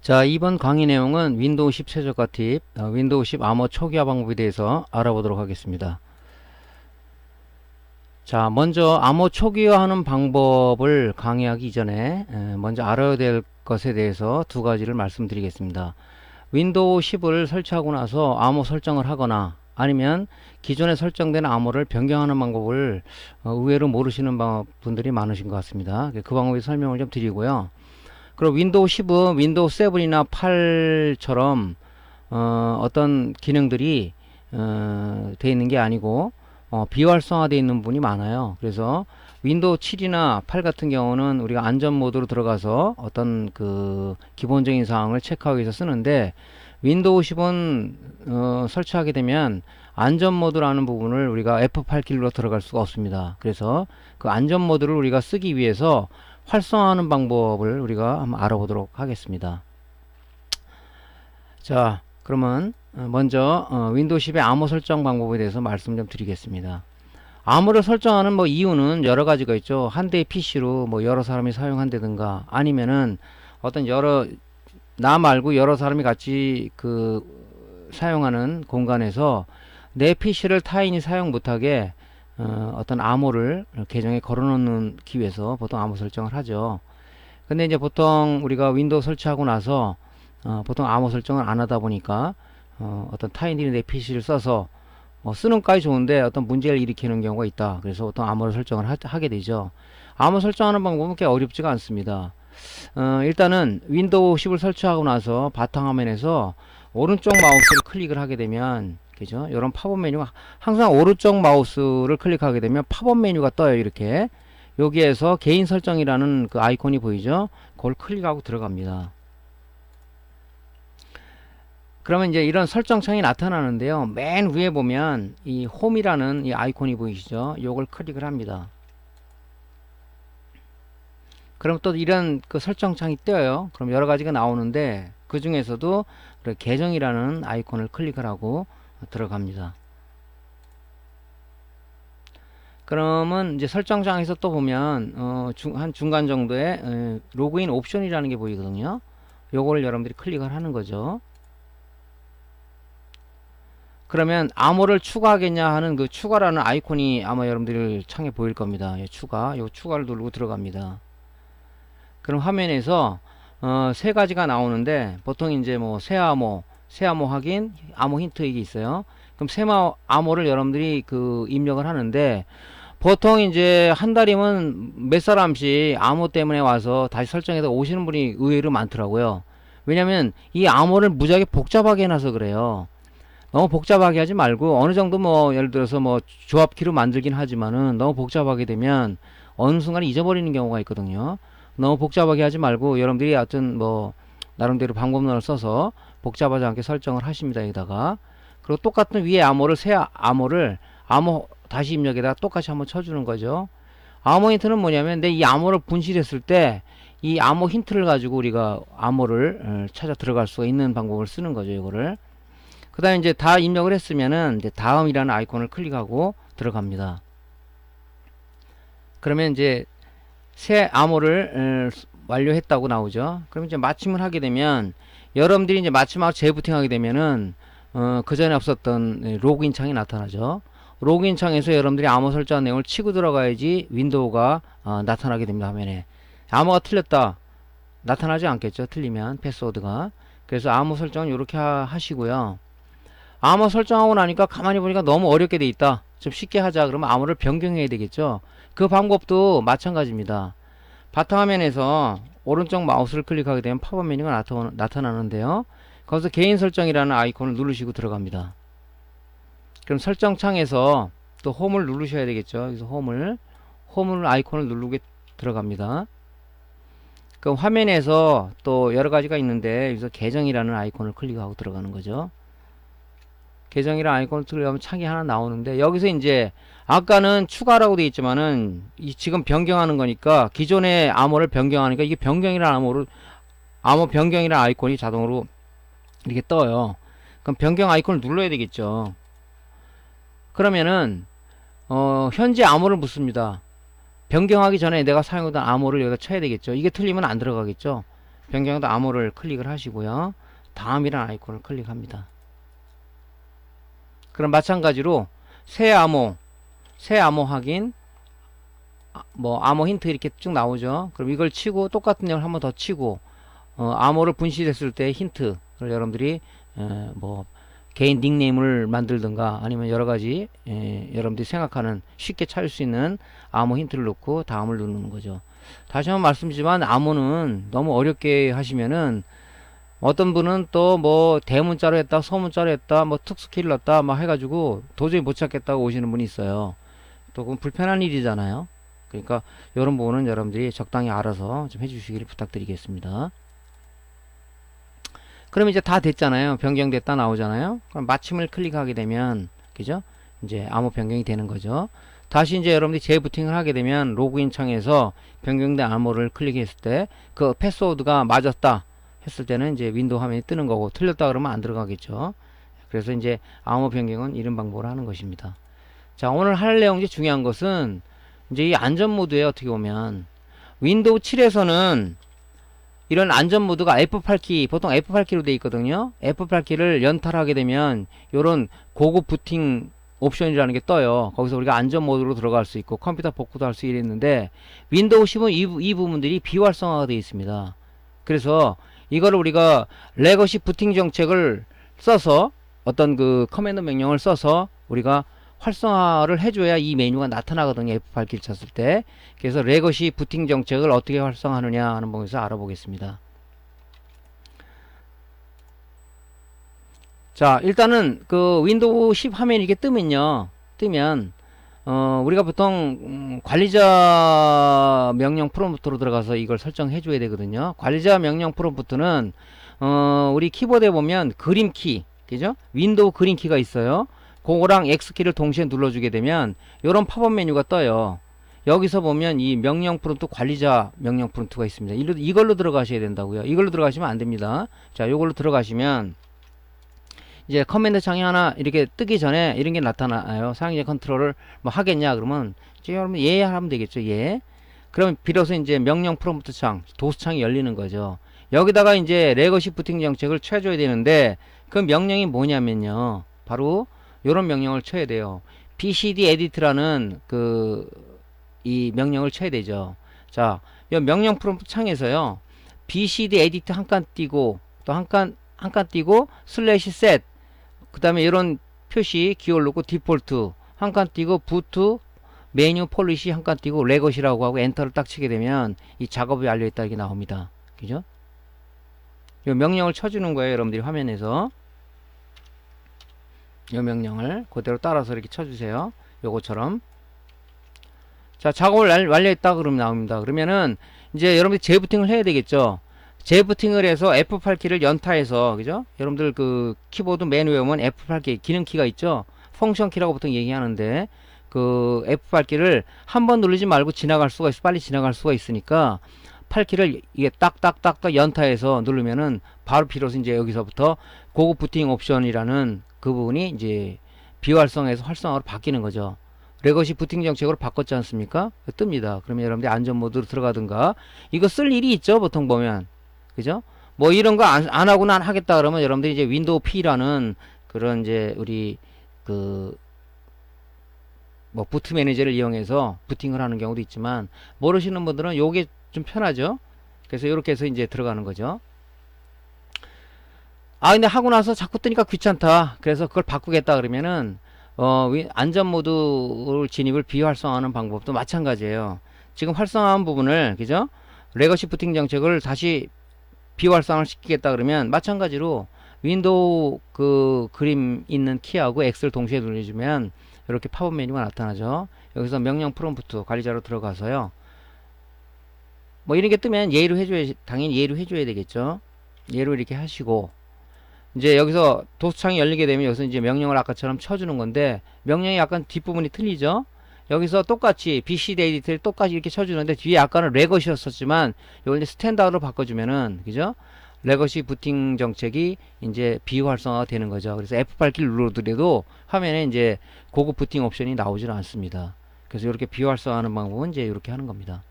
자, 이번 강의 내용은 윈도우 10 최저가 팁, 윈도우 10 암호 초기화 방법에 대해서 알아보도록 하겠습니다. 자, 먼저 암호 초기화하는 방법을 강의하기 이전에 먼저 알아야 될 것에 대해서 두 가지를 말씀드리겠습니다. 윈도우 10을 설치하고 나서 암호 설정을 하거나 아니면 기존에 설정된 암호를 변경하는 방법을 의외로 모르시는 분들이 많으신 것 같습니다. 그 방법에 설명을 좀 드리고요. 그리고 윈도우 10은 윈도우 7이나 8처럼 어떤 기능들이 되어 있는 게 아니고 비활성화되어 있는 부분이 많아요. 그래서 윈도우 7이나 8 같은 경우는 우리가 안전 모드로 들어가서 어떤 그 기본적인 사항을 체크하기 위해서 쓰는데, 윈도우 10은 설치하게 되면 안전 모드라는 부분을 우리가 F8 키로 들어갈 수가 없습니다. 그래서 그 안전 모드를 우리가 쓰기 위해서 활성화하는 방법을 우리가 한번 알아보도록 하겠습니다. 자, 그러면 먼저 윈도우 10의 암호 설정 방법에 대해서 말씀 좀 드리겠습니다. 암호를 설정하는 이유는 여러 가지가 있죠. 한 대의 PC로 여러 사람이 사용한다든가, 아니면은 어떤 나 말고 여러 사람이 같이 사용하는 공간에서 내 PC를 타인이 사용 못하게 어떤 암호를 계정에 걸어놓기 위해서 보통 암호 설정을 하죠. 근데 이제 보통 우리가 윈도우 설치하고 나서 보통 암호 설정을 안 하다 보니까 어떤 타인들이 내 PC를 써서 쓰는 까지 좋은데 어떤 문제를 일으키는 경우가 있다. 그래서 어떤 암호를 설정을 하게 되죠. 암호 설정하는 방법은 꽤 어렵지가 않습니다. 일단은 윈도우 10을 설치하고 나서 바탕화면에서 오른쪽 마우스를 클릭을 하게 되면, 그죠? 이런 팝업 메뉴가 항상 오른쪽 마우스를 클릭하게 되면 팝업 메뉴가 떠요. 이렇게 여기에서 개인 설정이라는 그 아이콘이 보이죠? 그걸 클릭하고 들어갑니다. 그러면 이제 이런 설정 창이 나타나는데요. 맨 위에 보면 이 홈이라는 이 아이콘이 보이시죠? 요걸 클릭을 합니다. 그럼 또 이런 그 설정 창이 떠요. 그럼 여러 가지가 나오는데 그 중에서도 계정이라는 아이콘을 클릭을 하고 들어갑니다. 그러면 이제 설정창에서 또 보면 한 중간 정도에 로그인 옵션이라는 게 보이거든요. 요거를 여러분들이 클릭을 하는 거죠. 그러면 암호를 추가하겠냐 하는 그 추가라는 아이콘이 아마 여러분들 창에 보일 겁니다. 요 추가를 누르고 들어갑니다. 그럼 화면에서 세 가지가 나오는데, 보통 이제 새 암호 확인, 암호 힌트 이게 있어요. 그럼 새 암호를 여러분들이 입력을 하는데, 보통 이제 한 달이면 몇 사람씩 암호 때문에 와서 다시 설정해서 오시는 분이 의외로 많더라고요. 왜냐면 이 암호를 무지하게 복잡하게 해놔서 그래요. 너무 복잡하게 하지 말고 어느 정도 예를 들어서 조합키로 만들긴 하지만은 너무 복잡하게 되면 어느 순간에 잊어버리는 경우가 있거든요. 너무 복잡하게 하지 말고 여러분들이 하여튼 나름대로 방법론을 써서 복잡하지 않게 설정을 하십니다. 여기다가. 그리고 똑같은 위에 암호를 새 암호 다시 입력에다가 똑같이 한번 쳐주는 거죠. 암호 힌트는 뭐냐면, 이 암호를 분실했을 때 이 암호 힌트를 가지고 우리가 암호를 찾아 들어갈 수가 있는 방법을 쓰는 거죠. 이거를. 그 다음에 이제 다 입력을 했으면은 이제 다음이라는 아이콘을 클릭하고 들어갑니다. 그러면 이제 새 암호를 완료했다고 나오죠. 그럼 이제 마침을 하게 되면, 여러분들이 이제 마침하고 재부팅하게 되면은 그 전에 없었던 로그인 창이 나타나죠. 로그인 창에서 여러분들이 암호 설정한 내용을 치고 들어가야지 윈도우가 나타나게 됩니다. 화면에 암호가 틀렸다 나타나지 않겠죠. 틀리면 패스워드가. 그래서 암호 설정은 이렇게 하시고요. 암호 설정하고 나니까 가만히 보니까 너무 어렵게 돼 있다, 좀 쉽게 하자 그러면 암호를 변경해야 되겠죠. 그 방법도 마찬가지입니다. 바탕화면에서 오른쪽 마우스를 클릭하게 되면 팝업 메뉴가 나타나는데요. 거기서 개인 설정이라는 아이콘을 누르시고 들어갑니다. 그럼 설정창에서 또 홈을 누르셔야 되겠죠. 여기서 홈을 아이콘을 누르게 들어갑니다. 그럼 화면에서 또 여러 가지가 있는데 여기서 계정이라는 아이콘을 클릭하고 들어가는 거죠. 계정이라는 아이콘을 클릭하면 창이 하나 나오는데, 여기서 이제 아까는 추가라고 되어 있지만은 지금 변경하는 거니까, 기존의 암호를 변경하니까 이게 변경이라는 암호 변경이라는 아이콘이 자동으로 이렇게 떠요. 그럼 변경 아이콘을 눌러야 되겠죠. 그러면은 현재 암호를 묻습니다. 변경하기 전에 내가 사용하던 암호를 여기다 쳐야 되겠죠. 이게 틀리면 안 들어가겠죠. 변경도 암호를 클릭을 하시고요. 다음이라는 아이콘을 클릭합니다. 그럼 마찬가지로 새 암호 확인, 뭐 암호 힌트 이렇게 쭉 나오죠. 그럼 이걸 치고 똑같은 내용을 한 번 더 치고 암호를 분실했을 때 힌트를 여러분들이 뭐 개인 닉네임을 만들든가 아니면 여러가지 여러분들이 생각하는 쉽게 찾을 수 있는 암호 힌트를 넣고 다음을 누르는 거죠. 다시 한번 말씀드리지만 암호는 너무 어렵게 하시면은 어떤 분은 또 뭐 대문자로 했다 소문자로 했다 뭐 특수키를 넣었다 막 해가지고 도저히 못 찾겠다고 오시는 분이 있어요. 또 그건 불편한 일이잖아요. 그러니까 이런 부분은 여러분들이 적당히 알아서 좀 해주시기를 부탁드리겠습니다. 그럼 이제 다 됐잖아요. 변경됐다 나오잖아요. 그럼 마침을 클릭하게 되면 그죠? 이제 암호 변경이 되는 거죠. 다시 이제 여러분들이 재부팅을 하게 되면 로그인 창에서 변경된 암호를 클릭했을 때 그 패스워드가 맞았다 했을 때는 이제 윈도우 화면이 뜨는 거고 틀렸다 그러면 안 들어가겠죠. 그래서 이제 암호 변경은 이런 방법으로 하는 것입니다. 자, 오늘 할 내용 중에 중요한 것은 이제 이 안전 모드에 어떻게 보면 윈도우 7에서는 이런 안전 모드가 F8키, 보통 F8키로 되어 있거든요. F8키를 연타하게 되면 이런 고급 부팅 옵션이라는 게 떠요. 거기서 우리가 안전 모드로 들어갈 수 있고 컴퓨터 복구도 할 수 있는데 윈도우 10은 이 부분들이 비활성화가 되어 있습니다. 그래서 이거를 우리가 레거시 부팅 정책을 써서 어떤 그 커맨드 명령을 써서 우리가 활성화를 해줘야 이 메뉴가 나타나거든요. F8키를 쳤을 때. 그래서 레거시 부팅 정책을 어떻게 활성화하느냐 하는 부분에서 알아보겠습니다. 자, 일단은 그 윈도우 10 화면이 이렇게 뜨면 우리가 보통 관리자 명령 프롬프트로 들어가서 이걸 설정해 줘야 되거든요. 관리자 명령 프롬프트는 우리 키보드에 보면 그림키, 그죠? 윈도우 그림키가 있어요. 그거랑 X키를 동시에 눌러주게 되면 이런 팝업 메뉴가 떠요. 여기서 보면 이 명령 프롬프트 관리자 명령 프롬프트가 있습니다. 이걸로 들어가셔야 된다고요. 이걸로 들어가시면 안 됩니다. 자, 이걸로 들어가시면 이제 커맨드 창이 하나 이렇게 뜨기 전에 이런 게 나타나요. 사용자 컨트롤을 뭐 하겠냐 그러면 이제 여러분 예 하면 되겠죠. 예. 그럼 비로소 이제 명령 프롬프트 창, 도스 창이 열리는 거죠. 여기다가 이제 레거시 부팅 정책을 쳐줘야 되는데 그 명령이 뭐냐면요. 바로 이런 명령을 쳐야 돼요. bcd edit라는 이 명령을 쳐야 되죠. 자, 이 명령 프롬프트 창에서요. bcd edit 한 칸 띄고 또 한 칸 띄고 슬래시 set 그 다음에 이런 표시 기호를 놓고 디폴트 한 칸 띄고 부트 메뉴 폴리시 한 칸 띄고 레거시라고 하고 엔터를 딱 치게 되면 이 작업이 알려있다 이렇게 나옵니다. 그죠? 이 명령을 쳐주는 거예요. 여러분들이 화면에서 이 명령을 그대로 따라서 이렇게 쳐주세요. 요거처럼. 자, 작업을 완료했다 그러면 나옵니다. 그러면은 이제 여러분들이 재부팅을 해야 되겠죠. 재부팅을 해서 F8키를 연타해서, 그죠? 여러분들 그 키보드 메뉴에 오면 F8키 기능키가 있죠? 펑션 키라고 보통 얘기하는데, 그 F8키를 한 번 누르지 말고 지나갈 수가 있어. 빨리 지나갈 수가 있으니까, 8키를 이게 딱딱딱딱 연타해서 누르면은 바로 비로소 이제 여기서부터 고급 부팅 옵션이라는 그 부분이 이제 비활성에서 활성화로 바뀌는 거죠. 레거시 부팅 정책으로 바꿨지 않습니까? 뜹니다. 그러면 여러분들이 안전 모드로 들어가든가, 이거 쓸 일이 있죠? 보통 보면. 그죠? 뭐 이런 거 안 하고 난 하겠다 그러면 여러분들이 이제 윈도우 P라는 그런 이제 우리 뭐 부트 매니저를 이용해서 부팅을 하는 경우도 있지만 모르시는 분들은 요게 좀 편하죠? 그래서 이렇게 해서 이제 들어가는 거죠. 아, 근데 하고 나서 자꾸 뜨니까 귀찮다. 그래서 그걸 바꾸겠다 그러면은 안전 모드 진입을 비활성화하는 방법도 마찬가지예요. 지금 활성화한 부분을, 그죠? 레거시 부팅 정책을 다시 비활성화를 시키겠다 그러면 마찬가지로 윈도우 그 그림 있는 키하고 X를 동시에 눌러주면 이렇게 팝업 메뉴가 나타나죠. 여기서 명령 프롬프트 관리자로 들어가서요. 뭐 이런 게 뜨면 당연히 예로 해줘야 되겠죠. 예로 이렇게 하시고 이제 여기서 도스창이 열리게 되면 여기서 이제 명령을 아까처럼 쳐주는 건데 명령이 약간 뒷부분이 틀리죠. 여기서 똑같이 BCD 에디트를 똑같이 이렇게 쳐주는데 뒤에 아까는 레거시였었지만 이걸 이제 스탠다드로 바꿔주면은, 그죠? 레거시 부팅 정책이 이제 비활성화가 되는 거죠. 그래서 F8키를 눌러더라도 화면에 이제 고급 부팅 옵션이 나오질 않습니다. 그래서 이렇게 비활성화하는 방법은 이제 이렇게 하는 겁니다.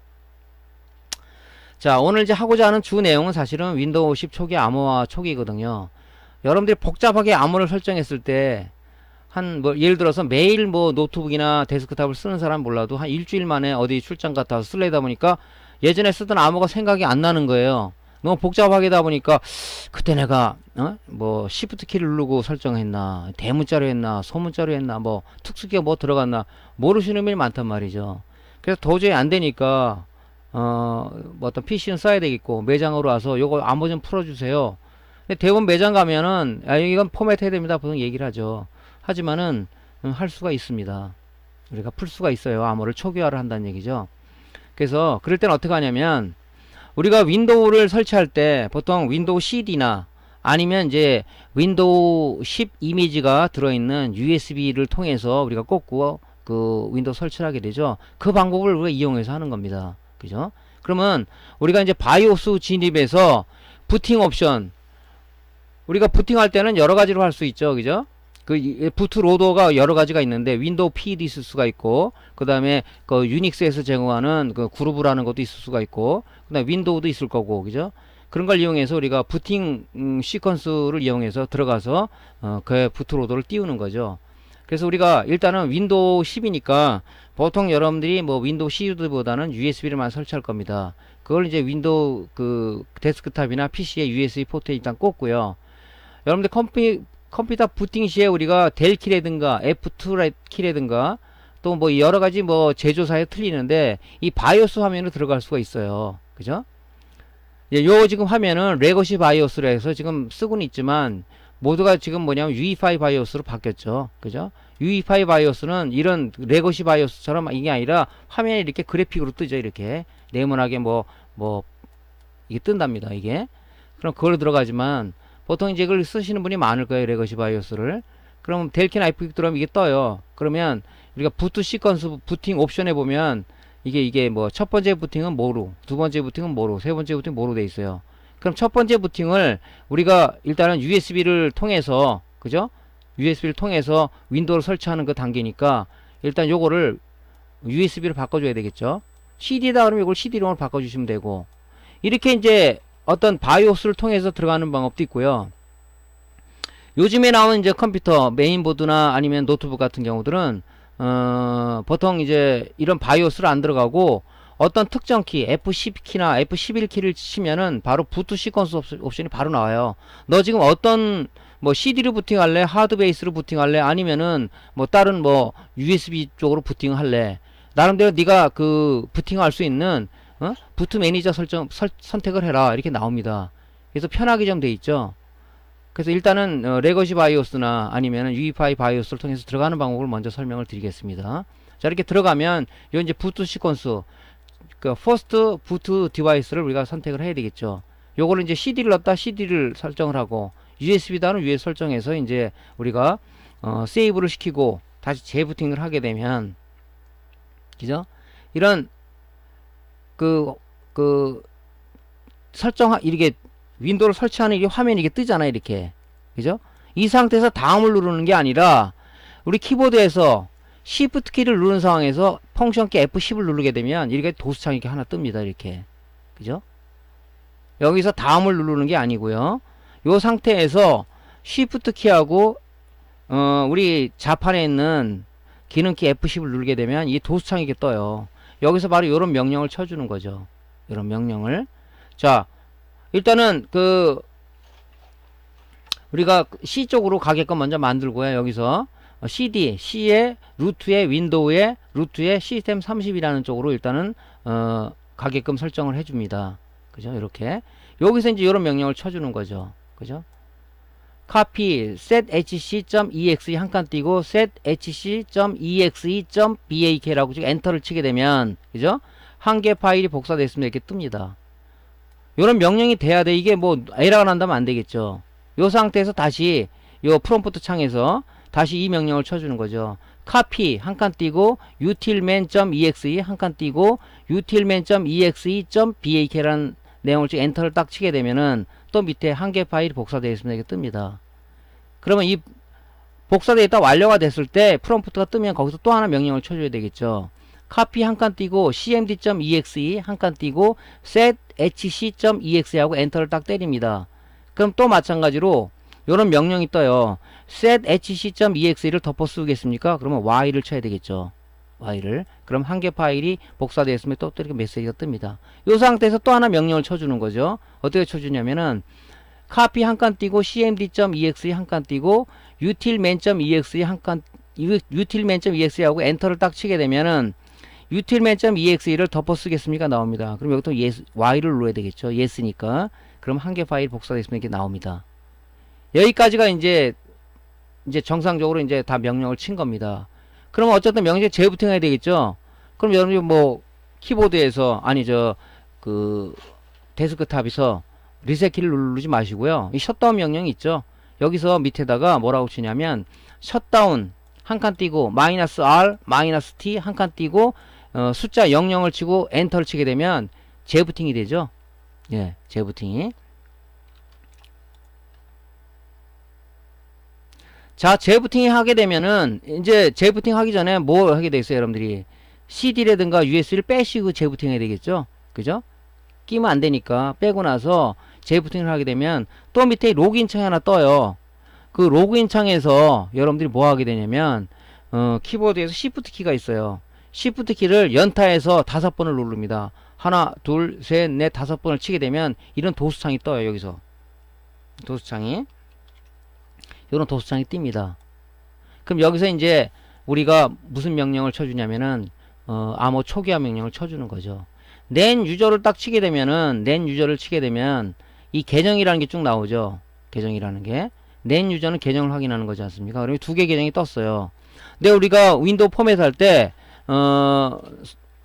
자, 오늘 이제 하고자 하는 주 내용은 사실은 윈도우 10 초기 암호화 초기거든요. 여러분들이 복잡하게 암호를 설정했을 때 뭐 예를 들어서 매일 뭐 노트북이나 데스크탑을 쓰는 사람 몰라도 한 일주일 만에 어디 출장 갔다 와서 쓸래다 보니까 예전에 쓰던 암호가 생각이 안 나는 거예요. 너무 복잡하게다 보니까 그때 내가 뭐 시프트 키를 누르고 설정했나, 대문자로 했나, 소문자로 했나, 뭐 특수키가 뭐 들어갔나 모르시는 분이 많단 말이죠. 그래서 도저히 안 되니까 뭐 어떤 PC는 써야 되겠고 매장으로 와서 요거 암호 좀 풀어주세요. 근데 대부분 매장 가면은 이건 포맷 해야 됩니다 보통 얘기를 하죠. 하지만은 할 수가 있습니다. 우리가 풀 수가 있어요. 암호를 초기화를 한다는 얘기죠. 그래서 그럴 때는 어떻게 하냐면 우리가 윈도우를 설치할 때 보통 윈도우 CD나 아니면 이제 윈도우 10 이미지가 들어있는 USB를 통해서 우리가 꽂고 그 윈도우 설치를 하게 되죠. 그 방법을 우리가 이용해서 하는 겁니다. 그죠? 그러면 우리가 이제 바이오스 진입해서 부팅 옵션, 우리가 부팅할 때는 여러 가지로 할 수 있죠. 그죠? 그 부트 로더가 여러 가지가 있는데 윈도우 PE도 있을 수가 있고 그 다음에 그 유닉스에서 제공하는 그 그루브라는 것도 있을 수가 있고 그 다음에 윈도우도 있을 거고 그죠? 그런 걸 이용해서 우리가 부팅 시퀀스를 이용해서 들어가서 그 부트 로더를 띄우는 거죠. 그래서 우리가 일단은 윈도우 10이니까 보통 여러분들이 뭐 윈도우 CU보다는 USB를만 설치할 겁니다. 그걸 이제 윈도우 그 데스크탑이나 PC에 USB 포트에 일단 꽂고요. 여러분들 컴퓨터 부팅 시에 우리가 델 키라든가 F2 키라든가 또 뭐 여러가지 뭐 제조사에 틀리는데 이 바이오스 화면으로 들어갈 수가 있어요. 그죠? 예, 요 지금 화면은 레거시 바이오스라 해서 지금 쓰고는 있지만 모두가 지금 뭐냐면 UEFI 바이오스로 바뀌었죠. 그죠? UEFI 바이오스는 이런 레거시 바이오스처럼 이게 아니라 화면에 이렇게 그래픽으로 뜨죠. 이렇게 네모나게 뭐 이게 뜬답니다. 이게. 그럼 그걸 들어가지만 보통 이제 그걸 쓰시는 분이 많을 거예요. 레거시 바이오스를. 그럼 델킨 아이픽 들어가면 이게 떠요. 그러면 우리가 부트 시퀀스 부팅 옵션에 보면 이게 뭐 첫 번째 부팅은 뭐로, 두 번째 부팅은 뭐로, 세 번째 부팅은 뭐로 돼 있어요. 그럼 첫 번째 부팅을 우리가 일단은 USB를 통해서 그죠? USB를 통해서 윈도우를 설치하는 그 단계니까 일단 요거를 USB로 바꿔줘야 되겠죠. CD다 그러면 이걸 CD롱으로 바꿔주시면 되고 이렇게 이제 어떤 바이오스를 통해서 들어가는 방법도 있고요. 요즘에 나온 이제 컴퓨터 메인보드나 아니면 노트북 같은 경우들은 보통 이제 이런 바이오스를 안 들어가고 어떤 특정 키 F10 키나 F11 키를 치면은 바로 부트 시퀀스 옵션이 바로 나와요. 너 지금 어떤 뭐 CD로 부팅할래, 하드베이스로 부팅할래, 아니면은 뭐 다른 뭐 USB 쪽으로 부팅할래. 나름대로 네가 그 부팅할 수 있는 부트 매니저 선택을 해라 이렇게 나옵니다. 그래서 편하게 좀 돼 있죠. 그래서 일단은 레거시 바이오스나 아니면 UEFI 바이오스를 통해서 들어가는 방법을 먼저 설명을 드리겠습니다. 자, 이렇게 들어가면 요 이제 부트 시퀀스 그 퍼스트 부트 디바이스를 우리가 선택을 해야 되겠죠. 요거를 이제 CD를 넣었다 CD를 설정을 하고 USB다는 USB 설정해서 이제 우리가 세이브를 시키고 다시 재부팅을 하게 되면 그죠? 이런 이렇게 윈도우를 설치하는 이 화면이 이게 뜨잖아요. 이렇게. 그죠? 이 상태에서 다음을 누르는 게 아니라 우리 키보드에서 Shift 키를 누른 상황에서 펑션 키 F10을 누르게 되면 이렇게 도수창이 이렇게 하나 뜹니다. 이렇게. 그죠? 여기서 다음을 누르는 게 아니고요. 이 상태에서 Shift 키하고 우리 자판에 있는 기능키 F10을 누르게 되면 이 도수창이 이렇게 떠요. 여기서 바로 이런 명령을 쳐주는 거죠. 이런 명령을. 자, 일단은 우리가 C 쪽으로 가게끔 먼저 만들고요. 여기서 CD, C에 루트에 윈도우에 루트에 시스템 30이라는 쪽으로 일단은 가게끔 설정을 해줍니다. 그죠? 이렇게 여기서 이제 이런 명령을 쳐주는 거죠. 그죠? copy sethc.exe 한 칸 띄고 sethc.exe.bak라고 지금 엔터를 치게 되면 그죠? 한 개 파일이 복사됐으면 이렇게 뜹니다. 이런 명령이 돼야 돼. 이게 뭐 에러가 난다면 안 되겠죠. 이 상태에서 다시 요 프롬프트 창에서 다시 이 명령을 쳐주는 거죠. copy 한 칸 띄고 utilman.exe 한 칸 띄고 utilman.exe.bak라는 내용을 지금 엔터를 딱 치게 되면은 또 밑에 한 개 파일이 복사되어 있으면 이렇게 뜹니다. 그러면 이 복사되어 있다 완료가 됐을 때 프롬프트가 뜨면 거기서 또 하나 명령을 쳐줘야 되겠죠. copy 한 칸 띄고 cmd.exe 한 칸 띄고 set setHC.exe 하고 엔터를 딱 때립니다. 그럼 또 마찬가지로 요런 명령이 떠요. setHC.exe를 덮어 쓰겠습니까? 그러면 y를 쳐야 되겠죠. y를. 그럼 한 개 파일이 복사되었으면 또 이렇게 메시지가 뜹니다. 이 상태에서 또 하나 명령을 쳐주는 거죠. 어떻게 쳐주냐면은 copy 한 칸 띄고 cmd.exe 한 칸 띄고 utilman.exe 한 칸 utilman.exe 하고 엔터를 딱 치게 되면은 utilman.exe를 덮어 쓰겠습니까? 나옵니다. 그럼 여기도 yes, y를 눌러야 되겠죠. yes니까. 그럼 한 개 파일 복사됐으면 이렇게 나옵니다. 여기까지가 이제 정상적으로 이제 다 명령을 친 겁니다. 그러면 어쨌든 명령에 재부팅 해야 되겠죠. 그럼 여러분이 뭐 키보드에서 그 데스크탑에서 리셋 키를 누르지 마시고요. 이 셧다운 명령이 있죠. 여기서 밑에다가 뭐라고 치냐면 셧다운 한 칸 띄고 마이너스 R 마이너스 T 한 칸 띄고 숫자 00을 치고 엔터를 치게 되면 재부팅이 되죠. 예, 재부팅이. 자, 재부팅 하게 되면은 이제 재부팅 하기 전에 뭐 하게 돼 있어요, 여러분들이? CD라든가 USB를 빼시고 재부팅 해야 되겠죠? 그죠? 끼면 안 되니까 빼고 나서 재부팅을 하게 되면 또 밑에 로그인 창이 하나 떠요. 그 로그인 창에서 여러분들이 뭐 하게 되냐면 키보드에서 Shift 키가 있어요. Shift 키를 연타해서 5번을 누릅니다. 하나, 둘, 셋, 넷, 5번을 치게 되면 이런 도수창이 떠요. 여기서 도수창이 이런 도수창이 뜹니다. 그럼 여기서 이제 우리가 무슨 명령을 쳐주냐면은 암호 초기화 명령을 쳐주는 거죠. 낸 유저를 딱 치게 되면은 낸 유저를 치게 되면 이 계정이라는 게 쭉 나오죠. 계정이라는 게 낸 유저는 계정을 확인하는 거지 않습니까? 그러면 두 개 계정이 떴어요. 근데 우리가 윈도우 포맷 할 때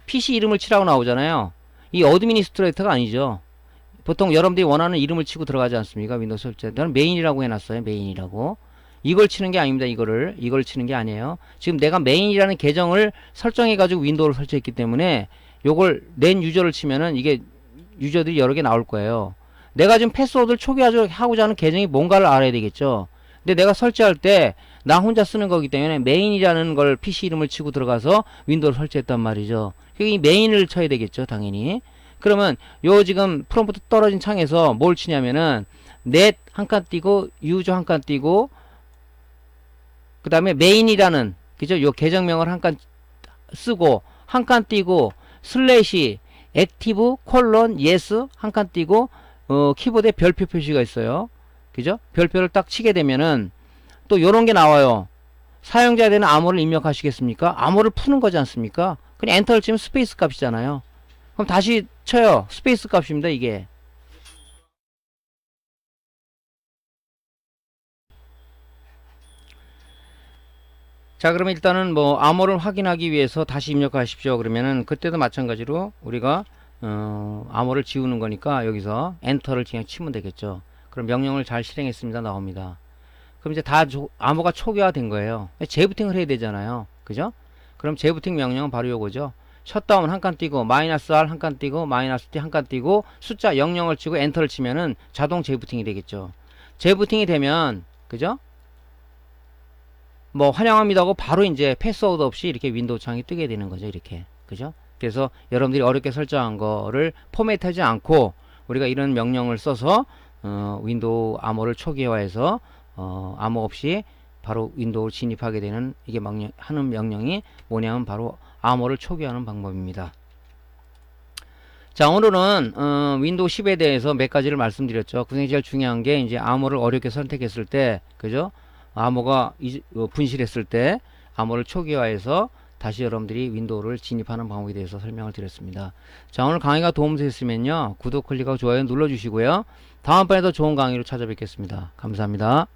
PC 이름을 치라고 나오잖아요. 이 어드미니스트레이터가 아니죠. 보통 여러분들이 원하는 이름을 치고 들어가지 않습니까? 윈도우 설정. 저는 메인이라고 해놨어요. 메인이라고. 이걸 치는 게 아닙니다. 이걸 치는 게 아니에요. 지금 내가 메인이라는 계정을 설정해가지고 윈도우를 설정했기 때문에 요걸 낸 유저를 치면은 이게 유저들이 여러 개 나올 거예요. 내가 지금 패스워드를 초기화하고자 하는 계정이 뭔가를 알아야 되겠죠. 근데 내가 설치할 때 나 혼자 쓰는 거기 때문에 메인이라는 걸 PC 이름을 치고 들어가서 윈도우를 설치했단 말이죠. 이 메인을 쳐야 되겠죠. 당연히. 그러면 요 지금 프롬프트 떨어진 창에서 뭘 치냐면은 넷 한 칸 띄고 유저 한 칸 띄고 그 다음에 메인이라는 그죠? 요 계정명을 한 칸 쓰고 한 칸 띄고 슬래시 액티브 콜론 예스 한 칸 띄고 키보드에 별표 표시가 있어요. 그죠? 별표를 딱 치게 되면은 또 요런 게 나와요. 사용자에 대한 암호를 입력하시겠습니까? 암호를 푸는 거지 않습니까? 그냥 엔터를 치면 스페이스 값이잖아요. 그럼 다시 쳐요. 스페이스 값입니다, 이게. 자, 그러면 일단은 뭐 암호를 확인하기 위해서 다시 입력하십시오. 그러면은 그때도 마찬가지로 우리가 암호를 지우는 거니까 여기서 엔터를 그냥 치면 되겠죠. 그럼 명령을 잘 실행했습니다. 나옵니다. 그럼 이제 다 암호가 초기화 된 거예요. 재부팅을 해야 되잖아요. 그죠? 그럼 재부팅 명령은 바로 요거죠. 셧다운 한 칸 띄고 마이너스 R 한 칸 띄고 마이너스 T 한 칸 띄고 숫자 00을 치고 엔터를 치면은 자동 재부팅이 되겠죠. 재부팅이 되면 그죠? 뭐 환영합니다 하고 바로 이제 패스워드 없이 이렇게 윈도우 창이 뜨게 되는 거죠. 이렇게. 그죠? 그래서 여러분들이 어렵게 설정한 거를 포맷하지 않고 우리가 이런 명령을 써서 윈도우 암호를 초기화해서 암호 없이 바로 윈도우를 진입하게 되는 이게 하는 명령이 뭐냐면 바로 암호를 초기화하는 방법입니다. 자, 오늘은 윈도우 10에 대해서 몇 가지를 말씀드렸죠. 그 중에 제일 중요한 게 이제 암호를 어렵게 선택했을 때, 그죠? 암호가 분실했을 때 암호를 초기화해서 다시 여러분들이 윈도우를 진입하는 방법에 대해서 설명을 드렸습니다. 자, 오늘 강의가 도움되셨으면요, 구독, 클릭하고 좋아요 눌러주시고요. 다음번에 더 좋은 강의로 찾아뵙겠습니다. 감사합니다.